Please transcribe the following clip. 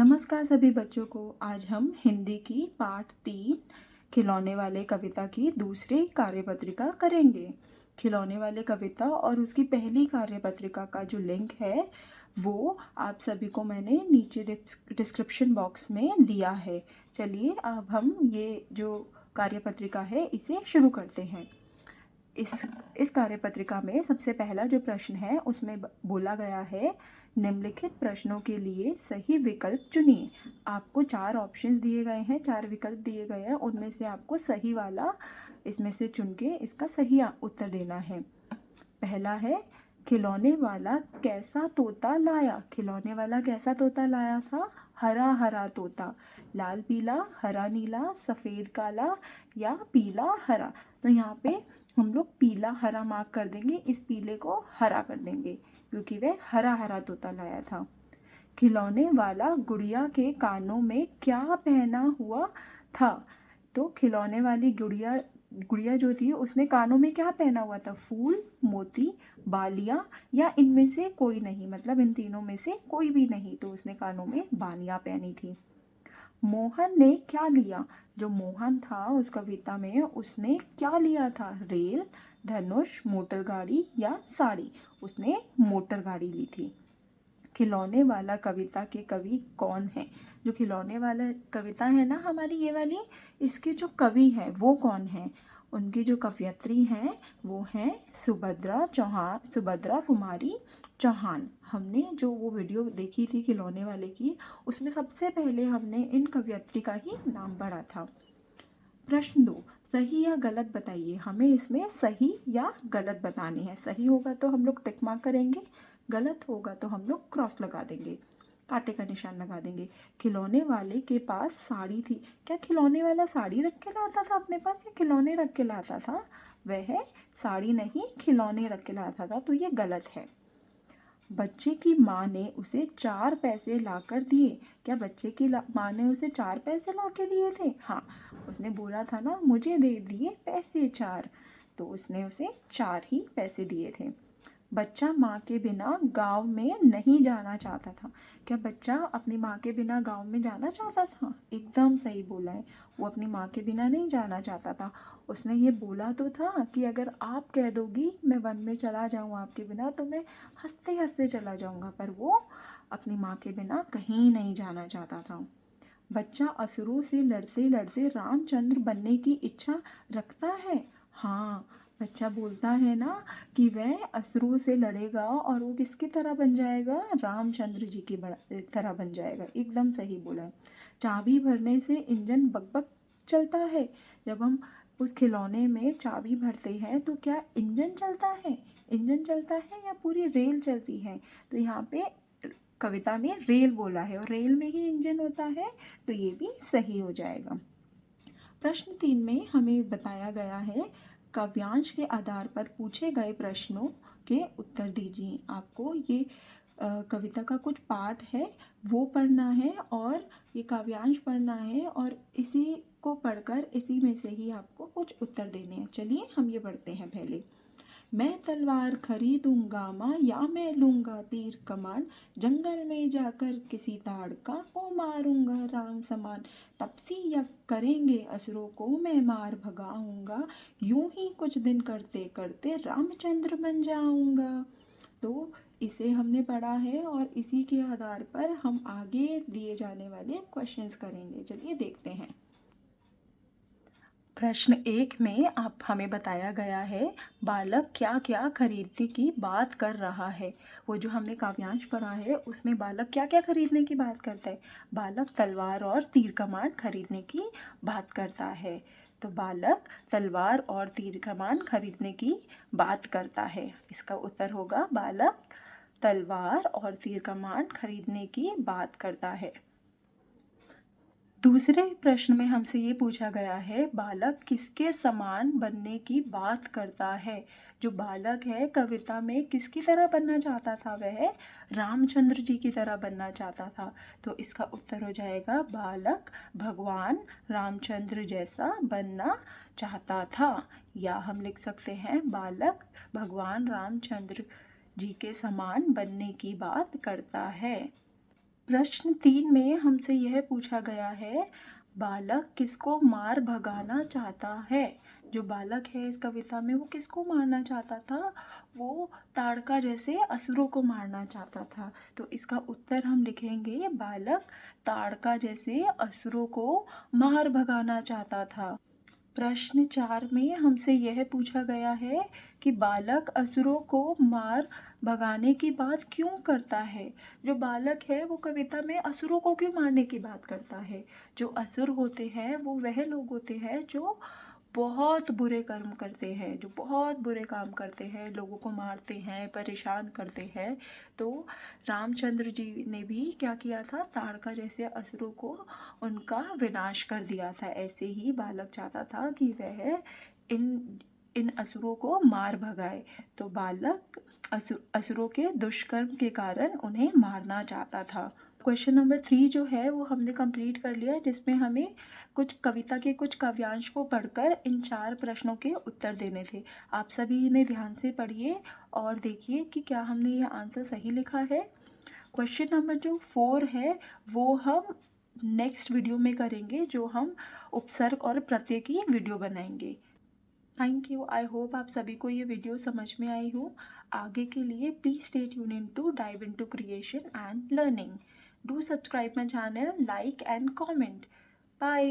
नमस्कार सभी बच्चों को। आज हम हिंदी की पाठ 3 खिलौने वाले कविता की दूसरी कार्यपत्रिका करेंगे। खिलौने वाले कविता और उसकी पहली कार्यपत्रिका का जो लिंक है वो आप सभी को मैंने नीचे डिस्क्रिप्शन बॉक्स में दिया है। चलिए अब हम ये जो कार्यपत्रिका है इसे शुरू करते हैं। इस कार्यपत्रिका में सबसे पहला जो प्रश्न है उसमें बोला गया है, निम्नलिखित प्रश्नों के लिए सही विकल्प चुनिए। आपको 4 ऑप्शंस दिए गए हैं, 4 विकल्प दिए गए हैं, उनमें से आपको सही वाला इसमें से चुन के इसका सही उत्तर देना है। पहला है, खिलौने वाला कैसा तोता लाया। खिलौने वाला कैसा तोता लाया था? हरा हरा तोता। लाल पीला, हरा नीला, सफ़ेद काला या पीला हरा। तो यहाँ पे हम लोग पीला हरा मार्क कर देंगे, इस पीले को हरा कर देंगे क्योंकि वह हरा हरा तोता लाया था। खिलौने वाला गुड़िया के कानों में क्या पहना हुआ था? तो खिलौने वाली गुड़िया जो थी उसने कानों में क्या पहना हुआ था? फूल, मोती, बालियाँ या इनमें से कोई नहीं, मतलब इन तीनों में से कोई भी नहीं, तो उसने कानों में बालियाँ पहनी थी। मोहन ने क्या लिया? जो मोहन था उस कविता में उसने क्या लिया था? रेल, धनुष, मोटर गाड़ी या साड़ी? उसने मोटर गाड़ी ली थी। खिलौने वाला कविता के कवि कौन है? जो खिलौने वाला कविता है ना हमारी ये वाली, इसके जो कवि हैं वो कौन हैं? उनकी जो कवयित्री हैं वो हैं सुभद्रा कुमारी चौहान। हमने जो वो वीडियो देखी थी खिलौने वाले की, उसमें सबसे पहले हमने इन कवयित्री का ही नाम पढ़ा था। प्रश्न 2, सही या गलत बताइए। हमें इसमें सही या गलत बतानी है। सही होगा तो हम लोग टिक मार्क करेंगे, गलत होगा तो हम लोग क्रॉस लगा देंगे, कांटे का निशान लगा देंगे। खिलौने वाले के पास साड़ी थी। क्या खिलौने वाला साड़ी रख के लाता था अपने पास या खिलौने रख के लाता था? वह साड़ी नहीं खिलौने रख के लाता था, तो ये गलत है। बच्चे की माँ ने उसे 4 पैसे लाकर दिए। क्या बच्चे की माँ ने उसे 4 पैसे ला के दिए थे? हाँ, उसने बोला था ना मुझे दे दिए पैसे 4, तो उसने उसे 4 ही पैसे दिए थे। बच्चा माँ के बिना गांव में नहीं जाना चाहता था। क्या बच्चा अपनी माँ के बिना गांव में जाना चाहता था? एकदम सही बोला है, वो अपनी माँ के बिना नहीं जाना चाहता था। उसने ये बोला तो था कि अगर आप कह दोगी मैं वन में चला जाऊँ आपके बिना तो मैं हंसते हंसते चला जाऊँगा, पर वो अपनी माँ के बिना कहीं नहीं जाना चाहता था। बच्चा असुरों से लड़ते लड़ते रामचंद्र बनने की इच्छा रखता है। हाँ, बच्चा बोलता है ना कि वह असुरों से लड़ेगा और वो किसकी तरह बन जाएगा? रामचंद्र जी की तरह बन जाएगा। एकदम सही बोला है। चाबी भरने से इंजन बकबक चलता है। जब हम उस खिलौने में चाबी भरते हैं तो क्या इंजन चलता है? इंजन चलता है या पूरी रेल चलती है? तो यहाँ पे कविता में रेल बोला है और रेल में ही इंजन होता है, तो ये भी सही हो जाएगा। प्रश्न 3 में हमें बताया गया है, काव्यांश के आधार पर पूछे गए प्रश्नों के उत्तर दीजिए। आपको ये कविता का कुछ पार्ट है वो पढ़ना है और ये काव्यांश पढ़ना है और इसी को पढ़कर इसी में से ही आपको कुछ उत्तर देने हैं। चलिए हम ये पढ़ते हैं पहले। मैं तलवार खरीदूंगा माँ या मैं लूंगा तीर कमान, जंगल में जाकर किसी ताड़का को मारूंगा राम समान, तपसी यज्ञ करेंगे असुरों को मैं मार भगाऊंगा, यूं ही कुछ दिन करते करते रामचंद्र बन जाऊंगा। तो इसे हमने पढ़ा है और इसी के आधार पर हम आगे दिए जाने वाले क्वेश्चंस करेंगे। चलिए देखते हैं। प्रश्न 1 में आप हमें बताया गया है, बालक क्या क्या खरीदने की बात कर रहा है। वो जो हमने काव्यांश पढ़ा है उसमें बालक क्या क्या खरीदने की बात करता है? बालक तलवार और तीर कमान खरीदने की बात करता है। तो बालक तलवार और तीर कमान खरीदने की बात करता है। इसका उत्तर होगा बालक तलवार और तीर कमान खरीदने की बात करता है। दूसरे प्रश्न में हमसे ये पूछा गया है, बालक किसके समान बनने की बात करता है। जो बालक है कविता में किसकी तरह बनना चाहता था? वह रामचंद्र जी की तरह बनना चाहता था। तो इसका उत्तर हो जाएगा बालक भगवान रामचंद्र जैसा बनना चाहता था। या हम लिख सकते हैं बालक भगवान रामचंद्र जी के समान बनने की बात करता है। प्रश्न 3 में हमसे यह पूछा गया है, बालक किसको मार भगाना चाहता है। जो बालक है इस कविता में वो किसको मारना चाहता था, वो ताड़का जैसे असुरों को मारना चाहता था। तो इसका उत्तर हम लिखेंगे, बालक ताड़का जैसे असुरों को मार भगाना चाहता था। प्रश्न 4 में हमसे यह पूछा गया है कि बालक असुरों को मार भगाने की बात क्यों करता है। जो बालक है वो कविता में असुरों को क्यों मारने की बात करता है। जो असुर होते हैं वो वह लोग होते हैं जो बहुत बुरे कर्म करते हैं, जो बहुत बुरे काम करते हैं, लोगों को मारते हैं, परेशान करते हैं। तो रामचंद्र जी ने भी क्या किया था, ताड़का जैसे असुरों को उनका विनाश कर दिया था। ऐसे ही बालक चाहता था कि वह इन असुरों को मार भगाए। तो बालक असुरों के दुष्कर्म के कारण उन्हें मारना चाहता था। क्वेश्चन नंबर 3 जो है वो हमने कंप्लीट कर लिया, जिसमें हमें कुछ कविता के कुछ काव्यांश को पढ़कर इन 4 प्रश्नों के उत्तर देने थे। आप सभी इन्हें ध्यान से पढ़िए और देखिए कि क्या हमने ये आंसर सही लिखा है। क्वेश्चन नंबर जो 4 है वो हम नेक्स्ट वीडियो में करेंगे, जो हम उपसर्ग और प्रत्यय की वीडियो बनाएंगे। Thank you. आई होप आप सभी को ये वीडियो समझ में आई हो। आगे के लिए please stay tune in to dive into creation and learning. Do subscribe my channel, like and comment. Bye.